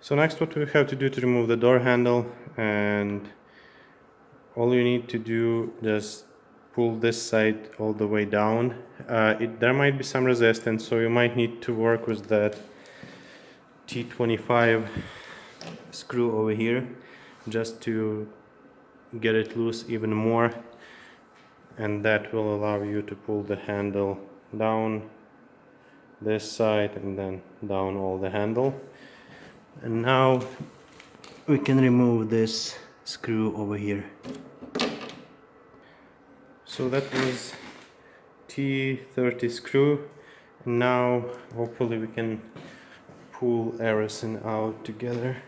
So next, what we have to do to remove the door handle, and all you need to do, just pull this side all the way down. There might be some resistance, so you might need to work with that T25 screw over here just to get it loose even more, and that will allow you to pull the handle down this side and then down all the handle. And now we can remove this screw over here. So that was T30 screw, and now hopefully we can pull everything out together.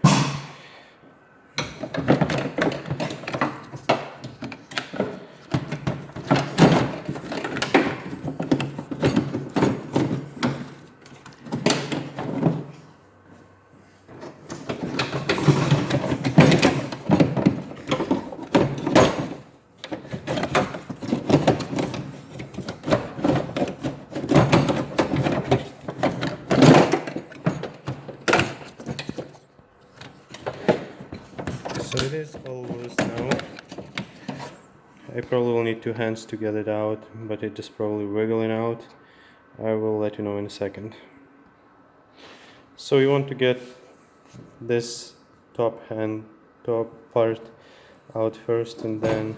So it is all loose now. I probably will need two hands to get it out, but it is probably wiggling out. I will let you know in a second. So you want to get this top part out first, and then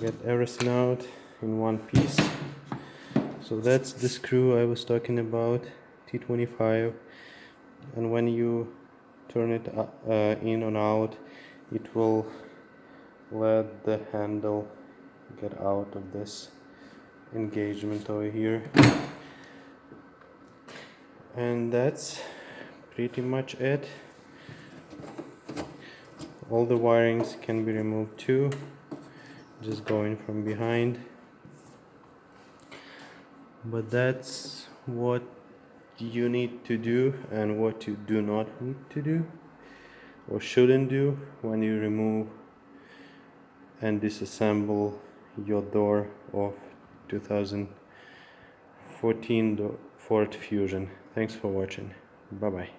get everything out in one piece. So that's the screw I was talking about, T25, and when you turn it in and out, it will let the handle get out of this engagement over here. And that's pretty much it. All the wirings can be removed too, just going from behind. But that's what you need to do and what you do not need to do or shouldn't do when you remove and disassemble your door of 2014 Ford Fusion. Thanks for watching. Bye bye.